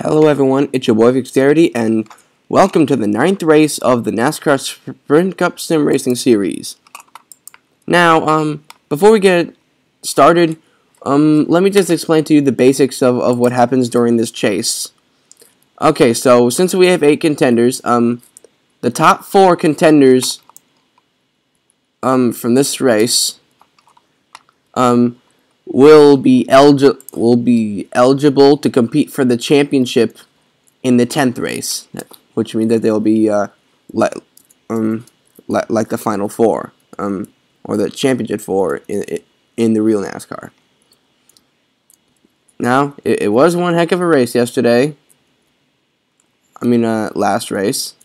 Hello everyone, it's your boy Dexterity, and welcome to the 9th race of the NASCAR Sprint Cup Sim Racing Series. Now, before we get started, let me just explain to you the basics of what happens during this chase. Okay, so since we have 8 contenders, the top 4 contenders from this race will be eligible to compete for the championship in the 10th race, which means that they'll be like the final 4, or the championship 4 in the real NASCAR. Now, it was one heck of a race yesterday. Last race.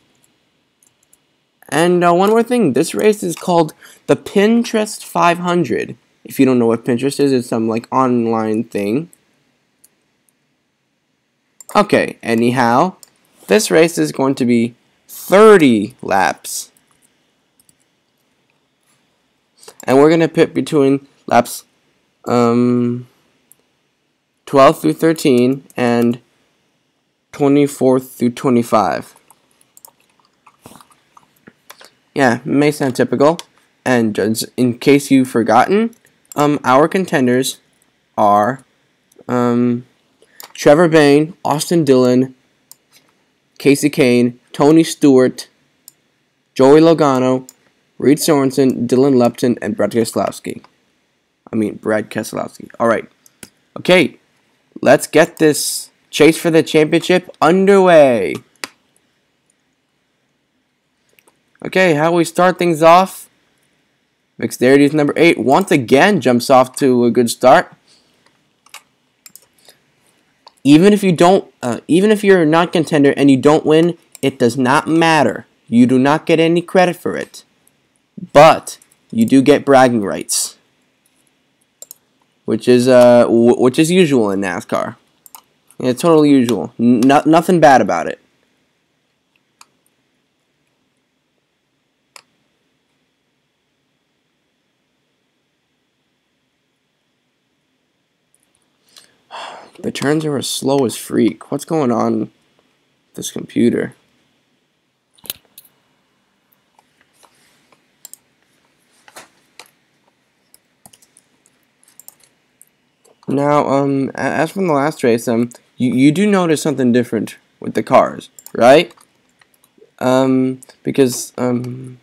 And one more thing, this race is called the Pinterest 500. If you don't know what Pinterest is, it's some like online thing. Okay, anyhow, this race is going to be 30 laps. And we're going to pit between laps 12 through 13 and 24 through 25. Yeah, may sound typical. And just in case you've forgotten, our contenders are Trevor Bayne, Austin Dillon, Casey Kane, Tony Stewart, Joey Logano, Reed Sorensen, Dylan Lepton, and Brad Keselowski. Alright. Okay, let's get this chase for the championship underway. Okay, how we start things off? Dexterity's number 8 once again jumps off to a good start. Even if you're not contender and you don't win, it does not matter. You do not get any credit for it, but you do get bragging rights, which is usual in NASCAR. It's totally usual. Nothing bad about it. The turns are as slow as freak. What's going on with this computer? Now, as from the last race, you do notice something different with the cars, right? Because the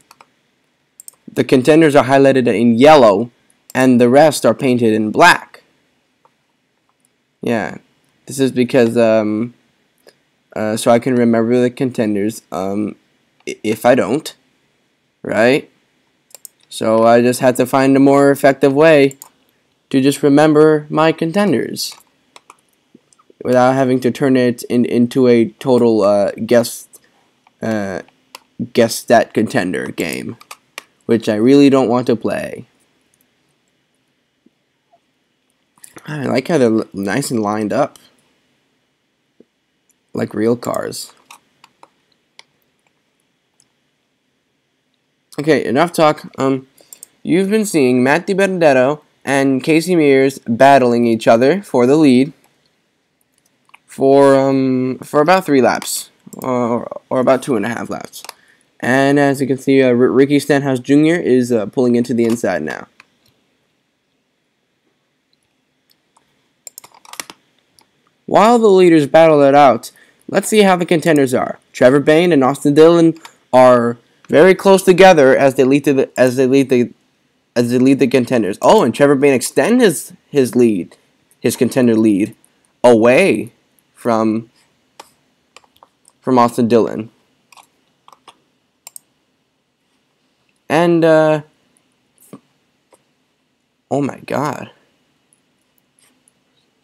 contenders are highlighted in yellow, and the rest are painted in black. Yeah, this is because so I can remember the contenders if I don't, right? So I just had to find a more effective way to just remember my contenders without having to turn it into a total guess that contender game, which I really don't want to play. I like how they're nice and lined up, like real cars. Okay, enough talk. You've been seeing Matt DiBenedetto and Casey Mears battling each other for the lead for about 3 laps, or about 2.5 laps. And as you can see, Ricky Stenhouse Jr. is pulling into the inside now. While the leaders battle it out, let's see how the contenders are. Trevor Bayne and Austin Dillon are very close together as they lead the contenders. Oh, and Trevor Bayne extends his contender lead away from Austin Dillon. And oh my God.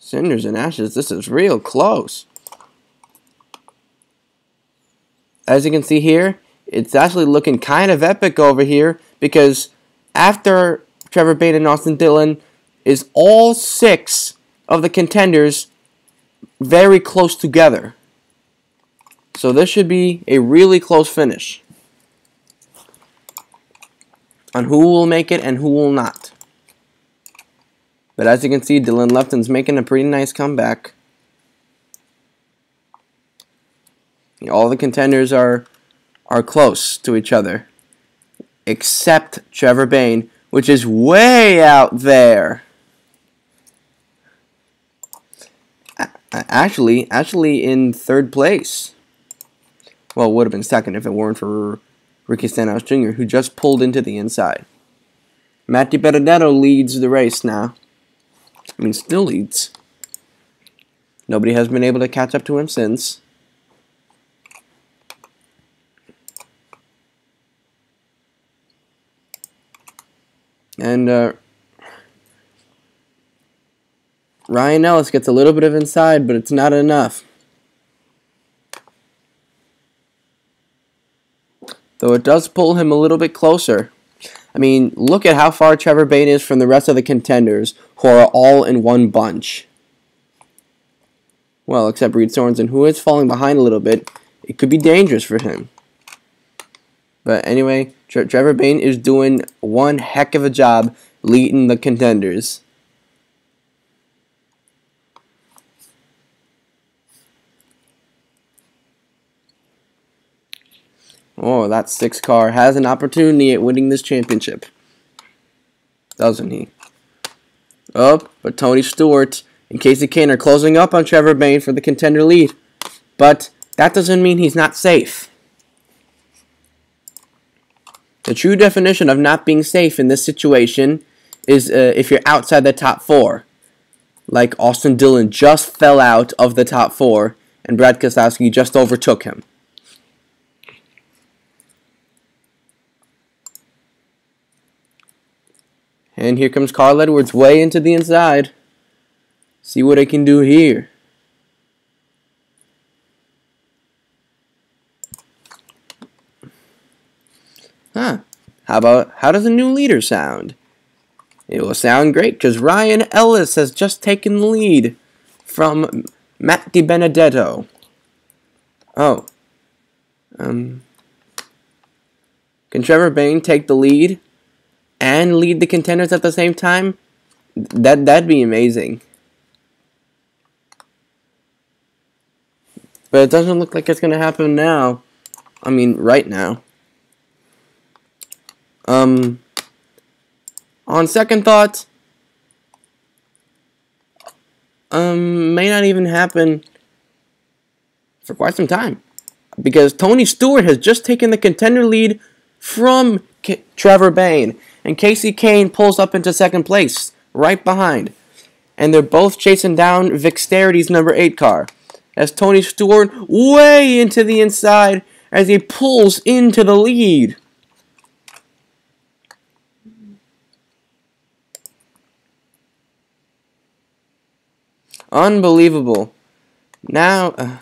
Cinders and ashes, this is real close. As you can see here, it's actually looking kind of epic over here, because after Trevor Bayne and Austin Dillon is all 6 of the contenders very close together. So this should be a really close finish on who will make it and who will not. But as you can see, Dylan Lepton's making a pretty nice comeback. All the contenders are close to each other, except Trevor Bayne, which is way out there. Actually in third place. Well, it would have been second if it weren't for Ricky Stenhouse Jr., who just pulled into the inside. Matt DiBenedetto leads the race now. I mean, still leads. Nobody has been able to catch up to him since. And Ryan Ellis gets a little bit of inside, but it's not enough. Though it does pull him a little bit closer. I mean, look at how far Trevor Bayne is from the rest of the contenders, who are all in one bunch. Well, except Reed Sorensen, who is falling behind a little bit. It could be dangerous for him. But anyway, Trevor Bayne is doing one heck of a job leading the contenders. Oh, that 6 car has an opportunity at winning this championship. Doesn't he? Oh, but Tony Stewart and Casey Kane are closing up on Trevor Bayne for the contender lead. But that doesn't mean he's not safe. The true definition of not being safe in this situation is if you're outside the top 4. Like Austin Dillon just fell out of the top 4 and Brad Keselowski just overtook him. And here comes Carl Edwards way into the inside. See what I can do here. How does a new leader sound? It will sound great because Ryan Ellis has just taken the lead from Matt DiBenedetto. Oh. Can Trevor Bayne take the lead and lead the contenders at the same time? That'd be amazing. But it doesn't look like it's going to happen now. I mean, right now. On second thought, may not even happen for quite some time. Because Tony Stewart has just taken the contender lead from Trevor Bayne. And Casey Kane pulls up into second place, right behind. And they're both chasing down Vixterity's number 8 car. As Tony Stewart way into the inside as he pulls into the lead. Unbelievable. Now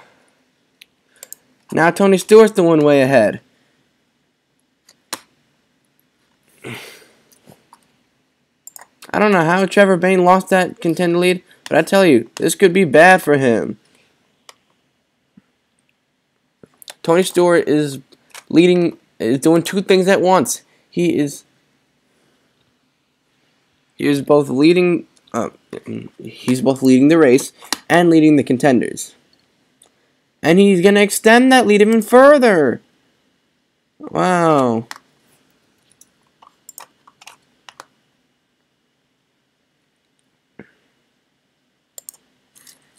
Tony Stewart's the one way ahead. I don't know how Trevor Bayne lost that contender lead, but I tell you, this could be bad for him. Tony Stewart is doing 2 things at once. He is both leading the race and leading the contenders. And he's going to extend that lead even further. Wow.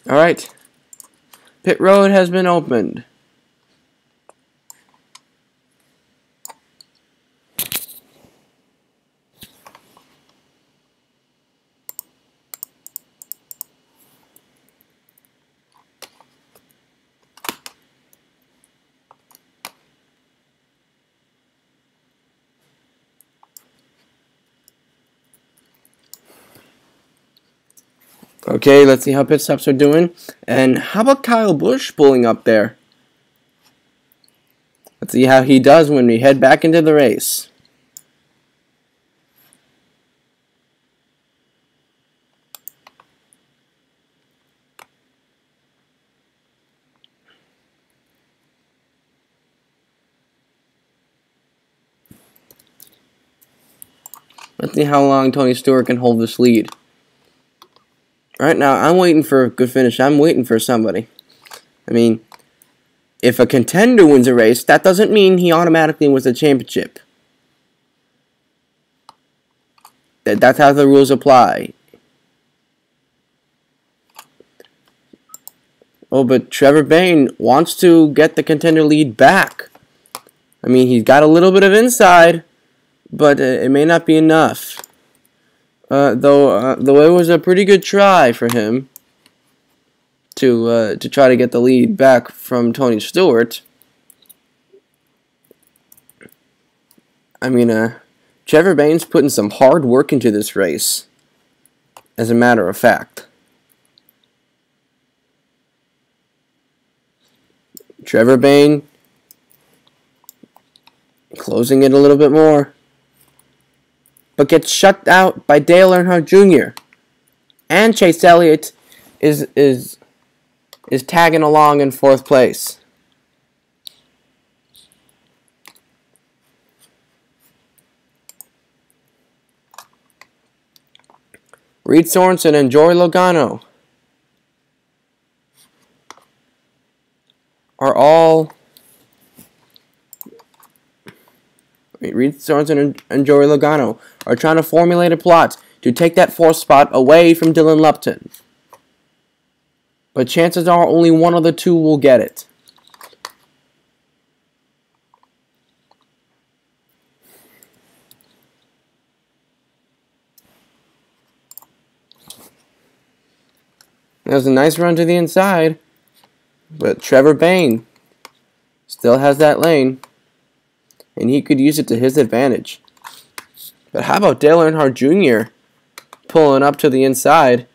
Alright. Pit road has been opened. Okay, let's see how pit stops are doing. And how about Kyle Busch pulling up there? Let's see how he does when we head back into the race. Let's see how long Tony Stewart can hold this lead. Right now, I'm waiting for a good finish. I'm waiting for somebody. I mean, if a contender wins a race, that doesn't mean he automatically wins the championship. That's how the rules apply. Oh, but Trevor Bayne wants to get the contender lead back. I mean, he's got a little bit of inside, but it may not be enough. Though it was a pretty good try for him to try to get the lead back from Tony Stewart. I mean, Trevor Bayne's putting some hard work into this race, as a matter of fact. Trevor Bayne closing it a little bit more, but gets shut out by Dale Earnhardt Jr. And Chase Elliott is tagging along in 4th place. Reed Sorensen and Joey Logano are all... Reed Sorensen and Joey Logano are trying to formulate a plot to take that 4th spot away from Dylan Lupton. But chances are only one of the two will get it. That was a nice run to the inside, but Trevor Bayne still has that lane, and he could use it to his advantage. But how about Dale Earnhardt Jr. pulling up to the inside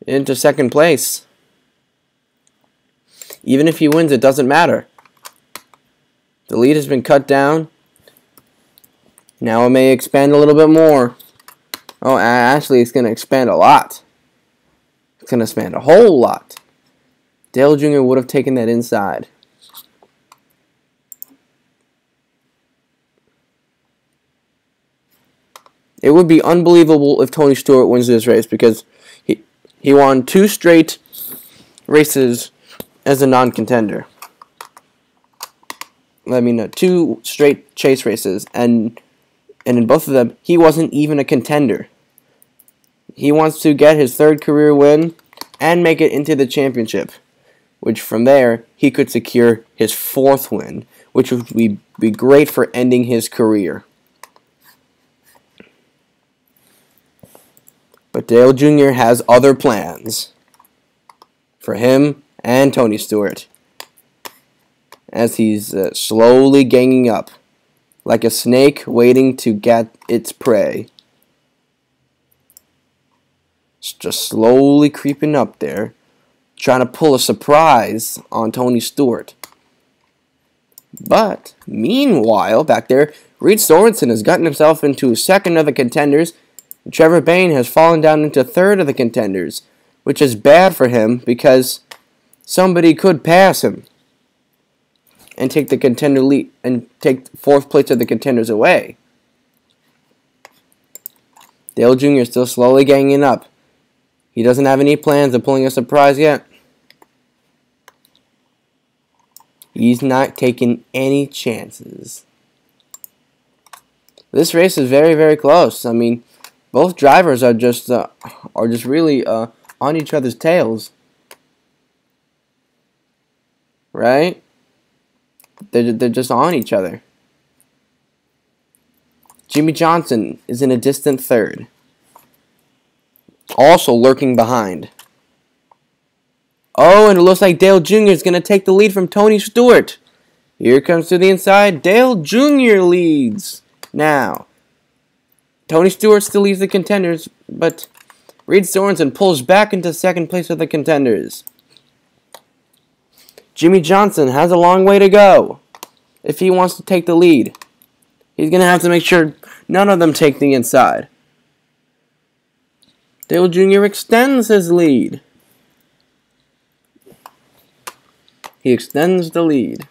into 2nd place? Even if he wins, it doesn't matter. The lead has been cut down. Now it may expand a little bit more. Oh, actually, it's going to expand a lot. It's going to expand a whole lot. Dale Jr. would have taken that inside. It would be unbelievable if Tony Stewart wins this race, because he won 2 straight races as a non-contender. I mean, 2 straight chase races, and in both of them, he wasn't even a contender. He wants to get his 3rd career win and make it into the championship, which from there, he could secure his 4th win, which would be great for ending his career. But Dale Jr. has other plans for him and Tony Stewart, as he's slowly ganging up, like a snake waiting to get its prey. It's just slowly creeping up there, trying to pull a surprise on Tony Stewart. But meanwhile, back there, Reed Sorensen has gotten himself into 2nd of the contenders. Trevor Bayne has fallen down into 3rd of the contenders, which is bad for him because somebody could pass him and take the contender lead and take 4th place of the contenders away. Dale Jr. is still slowly ganging up. He doesn't have any plans of pulling a surprise yet. He's not taking any chances. This race is very, very close. I mean, both drivers are just really on each other's tails, right? They're just on each other. Jimmy Johnson is in a distant 3rd, also lurking behind. Oh, and it looks like Dale Jr. is going to take the lead from Tony Stewart. Here comes to the inside. Dale Jr. leads now. Tony Stewart still leads the contenders, but Reed Sorensen pulls back into 2nd place of the contenders. Jimmy Johnson has a long way to go if he wants to take the lead. He's going to have to make sure none of them take the inside. Dale Jr. extends his lead. He extends the lead.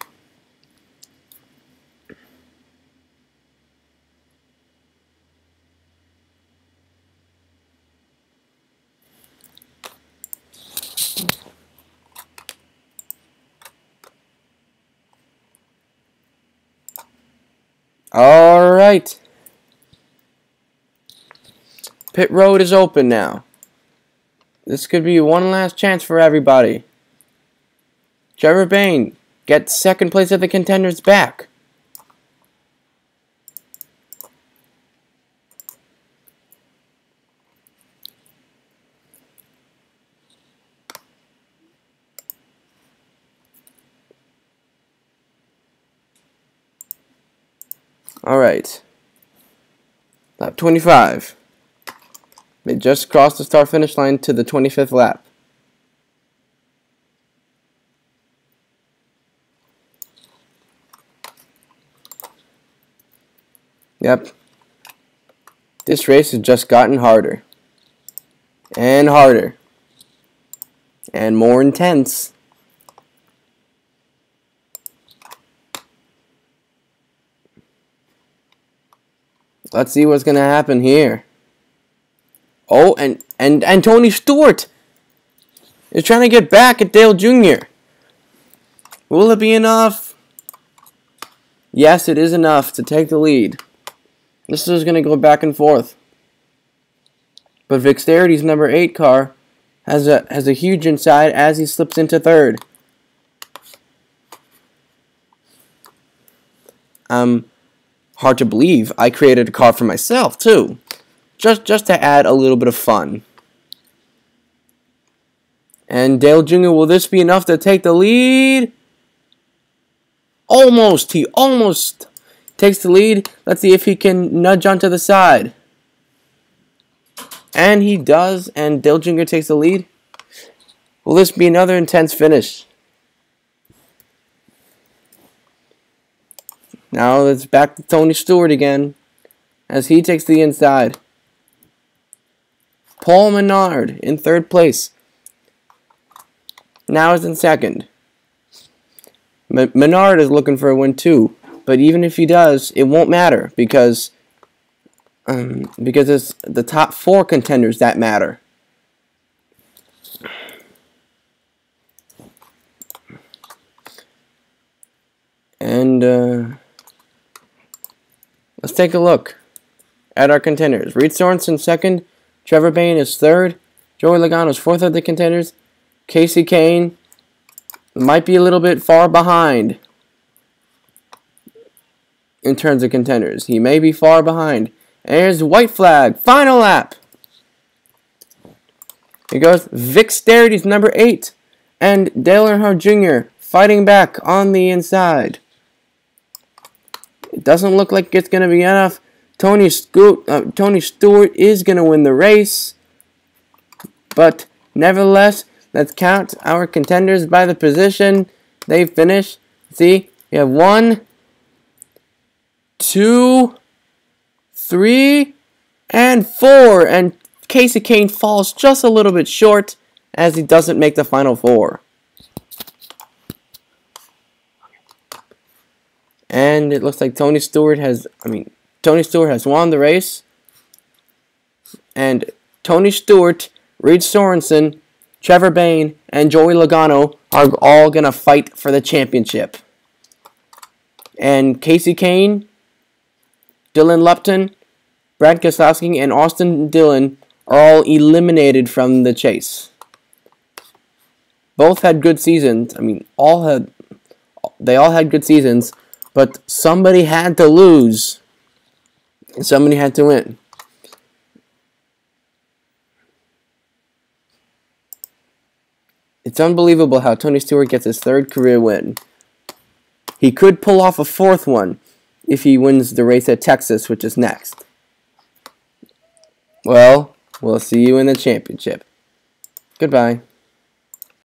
Alright. Pit road is open now. This could be one last chance for everybody. Trevor Bayne gets second place of the contenders back. Alright. Lap 25. They just crossed the start-finish line to the 25th lap. Yep. This race has just gotten harder. And harder. And more intense. Let's see what's going to happen here. Oh, and Tony Stewart is trying to get back at Dale Jr. Will it be enough? Yes, it is enough to take the lead. This is going to go back and forth. But Vixterity's number 8 car has a huge inside as he slips into third. Hard to believe I created a car for myself too. Just to add a little bit of fun. And Dale Jr., will this be enough to take the lead? Almost. He almost takes the lead. Let's see if he can nudge onto the side. And he does, and Dale Jr. takes the lead. Will this be another intense finish? Now it's back to Tony Stewart again as he takes the inside. Paul Menard in third place. Now is in second. Menard is looking for a win too, but even if he does, it won't matter because it's the top 4 contenders that matter. And let's take a look at our contenders. Reed Sorensen second. Trevor Bayne is third. Joey Logano is fourth of the contenders. Casey Kane might be a little bit far behind in terms of contenders. He may be far behind. And here's white flag. Final lap. Here goes Vixterity's number 8. And Dale Earnhardt Jr. fighting back on the inside. It doesn't look like it's going to be enough. Tony Stewart is going to win the race. But nevertheless, let's count our contenders by the position they finished. See, we have 1, 2, 3, and 4. And Casey Kane falls just a little bit short as he doesn't make the final 4. And it looks like Tony Stewart has won the race. And Tony Stewart, Reed Sorensen, Trevor Bayne, and Joey Logano are all going to fight for the championship. And Casey Kane, Dylan Lupton, Brad Keselowski, and Austin Dillon are all eliminated from the chase. Both had good seasons. They all had good seasons. But somebody had to lose, and somebody had to win. It's unbelievable how Tony Stewart gets his 3rd career win. He could pull off a 4th one if he wins the race at Texas, which is next. Well, we'll see you in the championship. Goodbye.